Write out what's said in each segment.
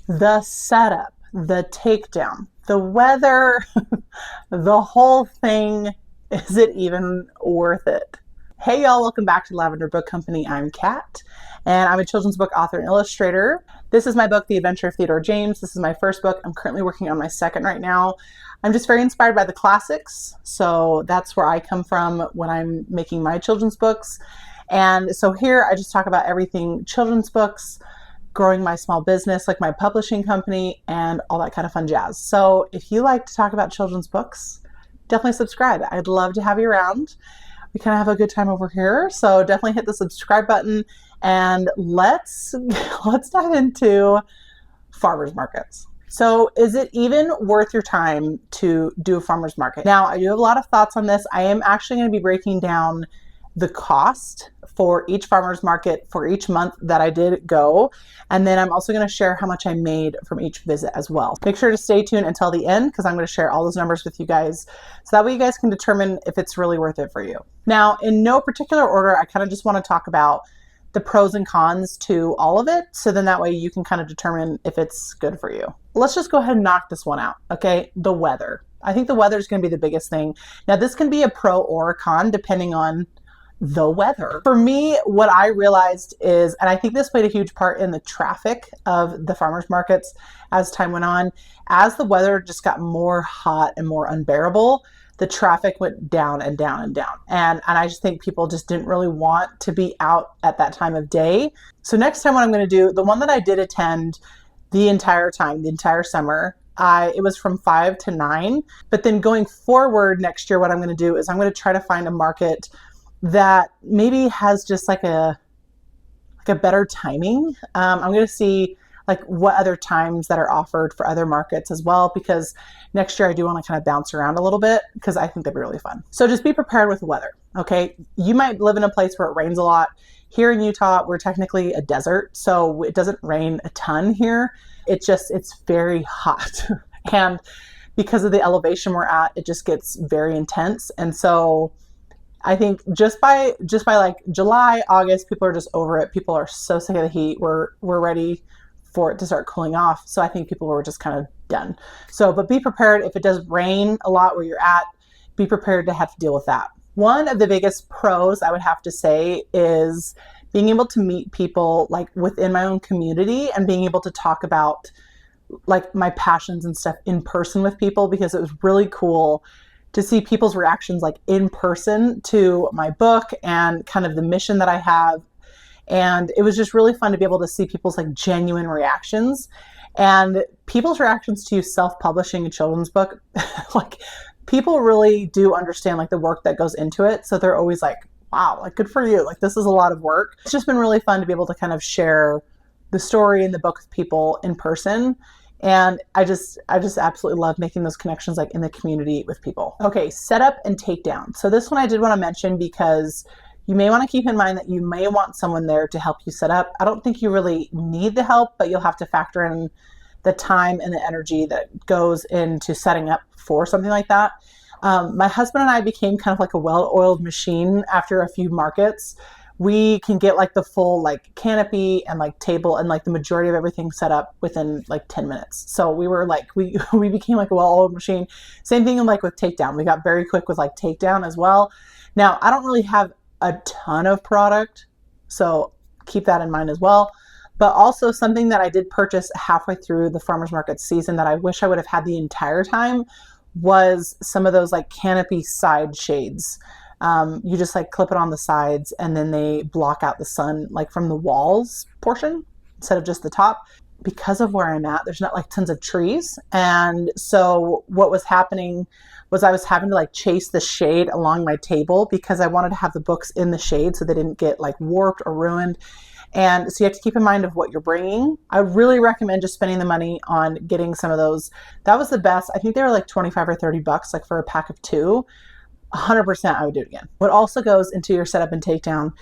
the setup, the takedown, the weather, the whole thing. Is it even worth it? Hey y'all, welcome back to Lavender Book Company. I'm Kat, and I'm a children's book author and illustrator. This is my book, The Adventure of Theodore James. This is my first book. I'm currently working on my second right now. I'm just very inspired by the classics, so that's where I come from when I'm making my children's books. And so here I just talk about everything children's books, growing my small business, like my publishing company, and all that kind of fun jazz. So if you like to talk about children's books, definitely subscribe. I'd love to have you around. We kind of have a good time over here. So definitely hit the subscribe button and let's dive into farmers markets. So is it even worth your time to do a farmer's market? Now, I do have a lot of thoughts on this. I am actually going to be breaking down the cost for each farmer's market for each month that I did go. And then I'm also going to share how much I made from each visit as well. Make sure to stay tuned until the end because I'm going to share all those numbers with you guys. So that way you guys can determine if it's really worth it for you. Now, in no particular order, I kind of just want to talk about the pros and cons to all of it. So then that way you can kind of determine if it's good for you. Let's just go ahead and knock this one out. Okay. The weather. I think the weather is going to be the biggest thing. Now, this can be a pro or a con depending on the weather. For me, what I realized is, and I think this played a huge part in the traffic of the farmers markets as time went on, as the weather just got more hot and more unbearable, the traffic went down and down and down. And I just think people just didn't really want to be out at that time of day. So next time what I'm going to do, the one that I did attend the entire time, the entire summer, it was from 5 to 9. But then going forward next year, what I'm going to do is I'm going to try to find a market that maybe has just like a better timing. I'm going to see like what other times that are offered for other markets as well, because next year I do want to kind of bounce around a little bit because I think that'd be really fun. So just be prepared with the weather. Okay. You might live in a place where it rains a lot. Here in Utah, we're technically a desert, so it doesn't rain a ton here. It's very hot. And because of the elevation we're at, it just gets very intense. And so I think just by like July, August, people are just over it. People are so sick of the heat. We're ready for it to start cooling off. So I think people were just kind of done. So, but be prepared if it does rain a lot where you're at, be prepared to have to deal with that. One of the biggest pros I would have to say is being able to meet people like within my own community and being able to talk about like my passions and stuff in person with people, because it was really cool to see people's reactions like in person to my book and kind of the mission that I have. And it was just really fun to be able to see people's like genuine reactions and people's reactions to self-publishing a children's book. Like people really do understand like the work that goes into it. So they're always like, wow, like good for you. Like this is a lot of work. It's just been really fun to be able to kind of share the story in the book with people in person. And I just absolutely love making those connections like in the community with people. Okay, setup and takedown. So this one I did want to mention because you may want to keep in mind that you may want someone there to help you set up. I don't think you really need the help, but you'll have to factor in the time and the energy that goes into setting up for something like that. My husband and I became kind of like a well-oiled machine after a few markets. We can get like the full like canopy and like table and like the majority of everything set up within like 10 minutes. So we were like, we became like a well-oiled machine. Same thing like with takedown. We got very quick with like takedown as well. Now, I don't really have a ton of product, so keep that in mind as well. But also something that I did purchase halfway through the farmer's market season that I wish I would have had the entire time was some of those like canopy side shades. You just like clip it on the sides and then they block out the sun like from the walls portion instead of just the top. Because of where I'm at, there's not like tons of trees. And so what was happening was I was having to like chase the shade along my table because I wanted to have the books in the shade so they didn't get like warped or ruined. And so you have to keep in mind of what you're bringing. I really recommend just spending the money on getting some of those. That was the best. I think they were like 25 or 30 bucks, like for a pack of 2. 100% I would do it again. What also goes into your setup and takedown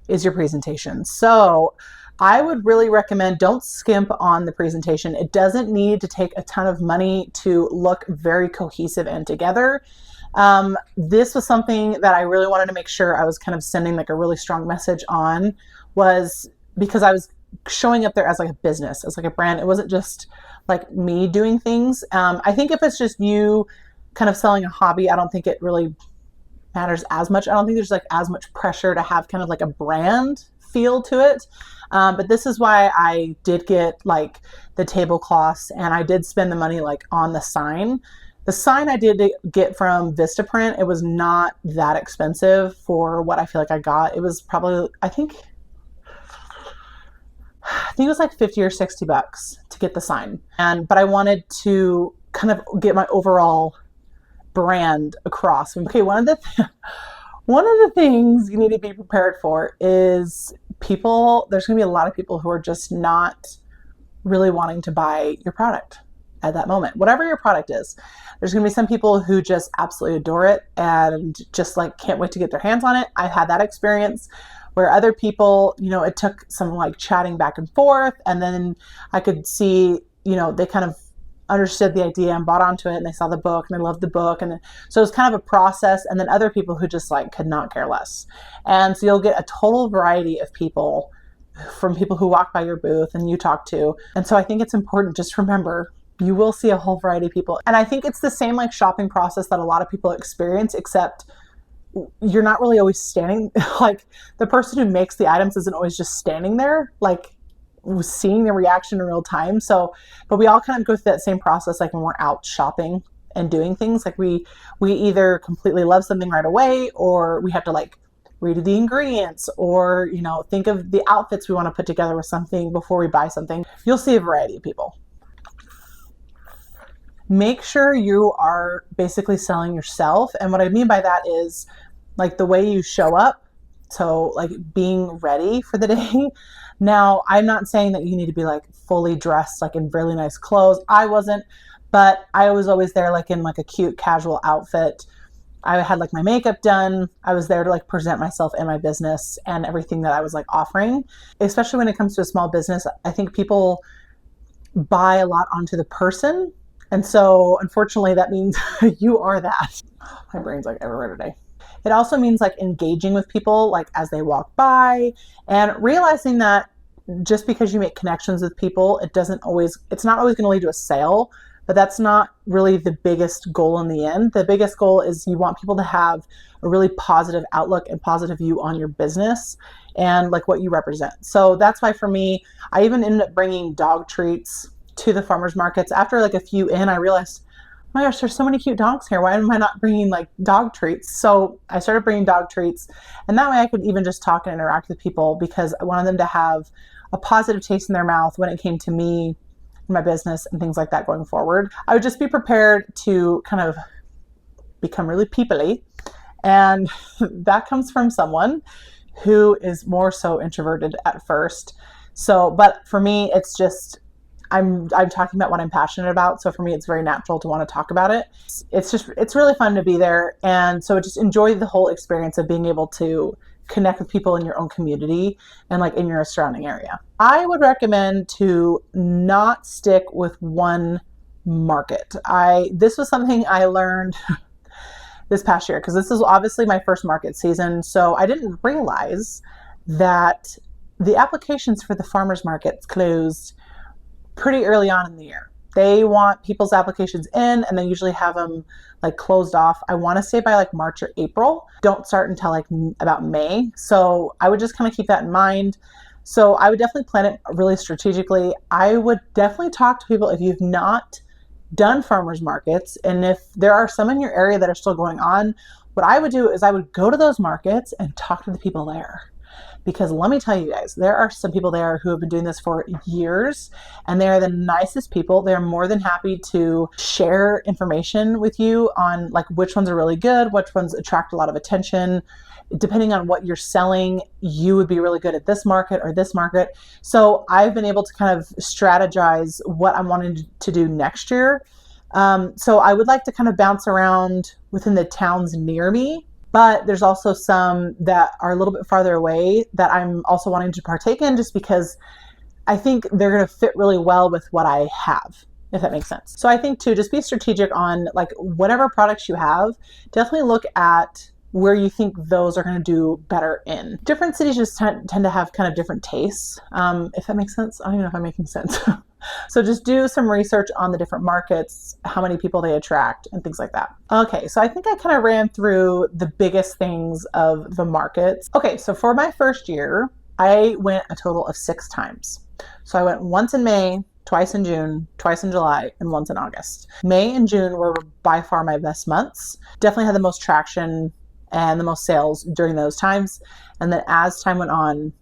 is your presentation. So I would really recommend don't skimp on the presentation. It doesn't need to take a ton of money to look very cohesive and together. This was something that I really wanted to make sure I was kind of sending like a really strong message on, was because I was showing up there as like a business, as like a brand. It wasn't just like me doing things. I think if it's just you kind of selling a hobby, I don't think it really matters as much. I don't think there's like as much pressure to have kind of like a brand feel to it. But this is why I did get like the tablecloths, and I did spend the money like on the sign. The sign I did get from Vistaprint. It was not that expensive for what I feel like I got. It was probably, I think it was like 50 or 60 bucks to get the sign. But I wanted to kind of get my overall brand across. Okay, one of the things you need to be prepared for is people. There's going to be a lot of people who are just not really wanting to buy your product at that moment. Whatever your product is, there's going to be some people who just absolutely adore it and just like can't wait to get their hands on it. I've had that experience where other people, it took some like chatting back and forth, and then I could see, they kind of understood the idea and bought onto it, and they saw the book and they loved the book. And so it was kind of a process. And then other people who just like could not care less. And so you'll get a total variety of people, from people who walk by your booth and you talk to. And so I think it's important, just remember, you will see a whole variety of people. And I think it's the same like shopping process that a lot of people experience, except you're not really always standing, like the person who makes the items isn't always just standing there, like seeing the reaction in real time. So, but we all kind of go through that same process, like when we're out shopping and doing things, like we either completely love something right away, or we have to like read the ingredients, or, think of the outfits we want to put together with something before we buy something. You'll see a variety of people. Make sure you are basically selling yourself. And what I mean by that is like the way you show up. So like being ready for the day. Now, I'm not saying that you need to be like fully dressed, like in really nice clothes. I wasn't, but I was always there like in like a cute casual outfit. I had like my makeup done. I was there to like present myself and my business and everything that I was like offering. Especially when it comes to a small business, I think people buy a lot onto the person. And so unfortunately that means you are that. My brain's like everywhere today. It also means like engaging with people like as they walk by, and realizing that just because you make connections with people, it's not always going to lead to a sale, but that's not really the biggest goal in the end. The biggest goal is you want people to have a really positive outlook and positive view on your business and like what you represent. So that's why for me, I even ended up bringing dog treats to the farmers markets. After like a few in, I realized, oh my gosh, there's so many cute dogs here. Why am I not bringing like dog treats? So I started bringing dog treats, and that way I could even just talk and interact with people, because I wanted them to have a positive taste in their mouth when it came to me, my business, and things like that going forward. I would just be prepared to kind of become really people-y, and that comes from someone who is more so introverted at first. So, but for me, it's just, I'm talking about what I'm passionate about. So for me, it's very natural to want to talk about it. It's really fun to be there. And so just enjoy the whole experience of being able to connect with people in your own community and like in your surrounding area. I would recommend to not stick with one market. This was something I learned this past year, because this is obviously my first market season. So I didn't realize that the applications for the farmers markets closed pretty early on in the year. They want people's applications in, and they usually have them like closed off, I want to say by like March or April. Don't start until like about May. So I would just kind of keep that in mind. So I would definitely plan it really strategically. I would definitely talk to people if you've not done farmers markets, and if there are some in your area that are still going on. What I would do is I would go to those markets and talk to the people there. Because let me tell you guys, there are some people there who have been doing this for years, and they are the nicest people. They're more than happy to share information with you on like which ones are really good, which ones attract a lot of attention. Depending on what you're selling, you would be really good at this market or this market. So I've been able to kind of strategize what I'm wanting to do next year. So I would like to kind of bounce around within the towns near me. But there's also some that are a little bit farther away that I'm also wanting to partake in, just because I think they're going to fit really well with what I have, if that makes sense. So I think too, just be strategic on like whatever products you have. Definitely look at where you think those are going to do better in. Different cities just tend to have kind of different tastes, if that makes sense. I don't even know if I'm making sense. So just do some research on the different markets, how many people they attract, and things like that. Okay, so I think I kind of ran through the biggest things of the markets. Okay, so for my first year, I went a total of 6 times. So I went once in May, twice in June, twice in July, and once in August. May and June were by far my best months. Definitely had the most traction and the most sales during those times. And then as time went on,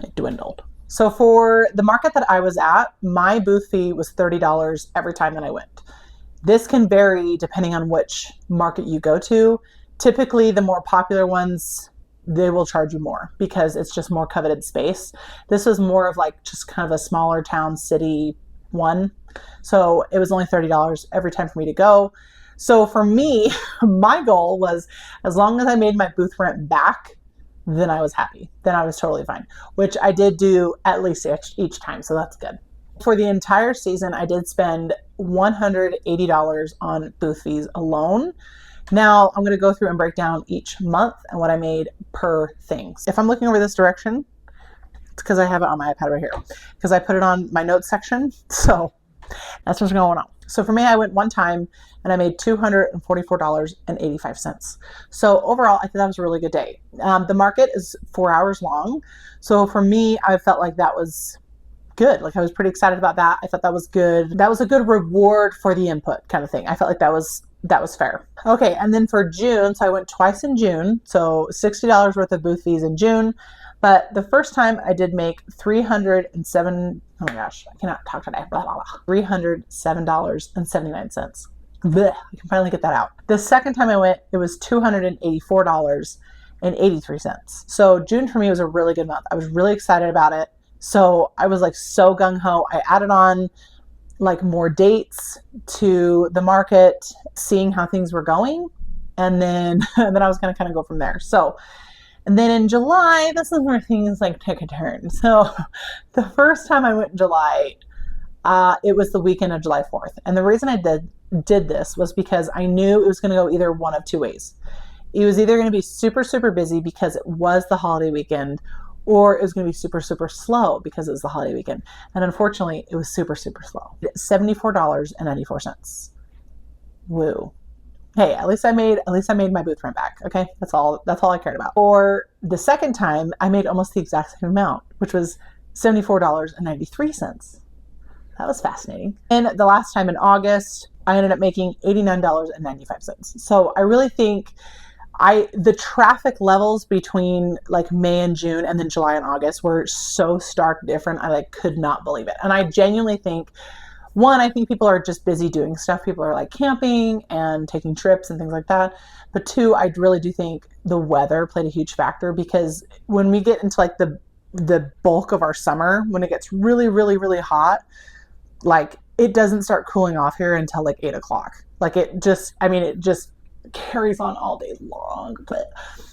it dwindled. So for the market that I was at, my booth fee was $30 every time that I went. This can vary depending on which market you go to. Typically, the more popular ones, they will charge you more because it's just more coveted space. This was more of like just kind of a smaller town city one. So it was only $30 every time for me to go. So for me, my goal was as long as I made my booth rent back, then I was happy. Then I was totally fine, which I did do at least each time. So that's good. For the entire season, I did spend $180 on booth fees alone. Now I'm going to go through and break down each month and what I made per thing. If I'm looking over this direction, it's because I have it on my iPad right here because I put it on my notes section. So that's what's going on. So for me, I went one time and I made $244.85. So overall, I think that was a really good day. The market is 4 hours long. So for me, I felt like that was good. Like I was pretty excited about that. I thought that was good. That was a good reward for the input kind of thing. I felt like that was fair. Okay. And then for June, so I went twice in June. So $60 worth of booth fees in June. But the first time I did make $307. Oh my gosh, I cannot talk today. Blah, blah, blah. $307.79. Blech, I can finally get that out. The second time I went, it was $284.83. So June for me was a really good month. I was really excited about it. So I was like so gung-ho. I added on like more dates to the market, seeing how things were going. And then I was going to kind of go from there. So, and then in July, this is where things like take a turn. So the first time I went in July, it was the weekend of July 4th. And the reason I did this was because I knew it was going to go either one of two ways. It was either going to be super, super busy because it was the holiday weekend, or it was going to be super, super slow because it was the holiday weekend. And unfortunately, it was super, super slow. $74.94. Woo. Hey, at least I made my booth rent back. Okay. That's all I cared about. For the second time, I made almost the exact same amount, which was $74.93. That was fascinating. And the last time in August, I ended up making $89.95. So I really think the traffic levels between like May and June and then July and August were so stark different. I like could not believe it. And I genuinely think, one, I think people are just busy doing stuff. People are like camping and taking trips and things like that. But two, I really do think the weather played a huge factor, because when we get into like the bulk of our summer, when it gets really, really, really hot, like it doesn't start cooling off here until like 8 o'clock. Like it just carries on all day long. But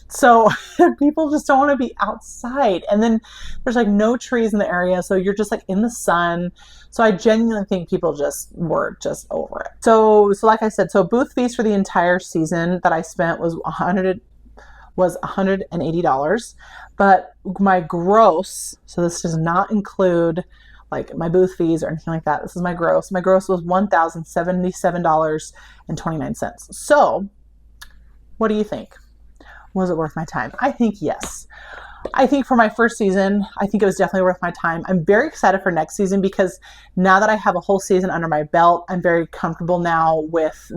so people just don't want to be outside. And then there's like no trees in the area. So you're just like in the sun. So I genuinely think people were just over it. So like I said, so booth fees for the entire season that I spent was $180. But my gross, so this does not include like my booth fees or anything like that. This is my gross. My gross was $1,077.29. So what do you think? Was it worth my time? I think yes. I think for my first season, I think it was definitely worth my time. I'm very excited for next season because now that I have a whole season under my belt, I'm very comfortable now with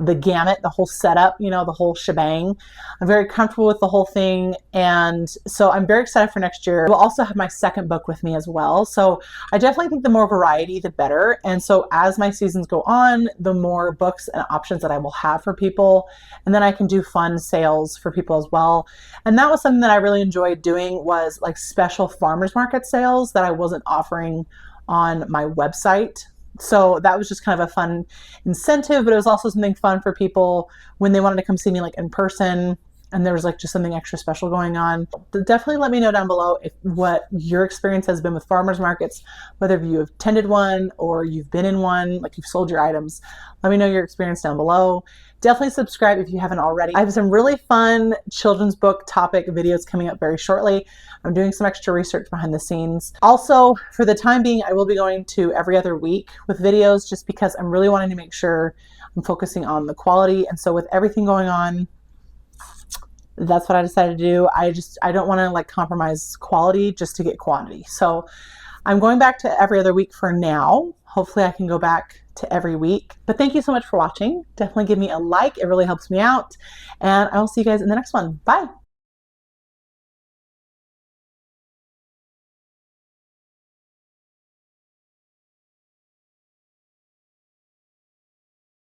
the gamut, the whole setup, the whole shebang. I'm very comfortable with the whole thing. And so I'm very excited for next year. We'll also have my second book with me as well. So I definitely think the more variety, the better. And so as my seasons go on, the more books and options that I will have for people. And then I can do fun sales for people as well. And that was something that I really enjoyed doing, was like special farmers market sales that I wasn't offering on my website. So that was just kind of a fun incentive, but it was also something fun for people when they wanted to come see me like in person. and there was like just something extra special going on. Definitely let me know down below what your experience has been with farmers markets, whether you have attended one or you've been in one, like you've sold your items. Let me know your experience down below. Definitely subscribe if you haven't already. I have some really fun children's book topic videos coming up very shortly. I'm doing some extra research behind the scenes. Also, for the time being, I will be going to every other week with videos just because I'm really wanting to make sure I'm focusing on the quality. And so with everything going on, that's what I decided to do. I don't want to like compromise quality just to get quantity. So I'm going back to every other week for now. Hopefully I can go back to every week. But thank you so much for watching. Definitely give me a like. It really helps me out. And I will see you guys in the next one. Bye.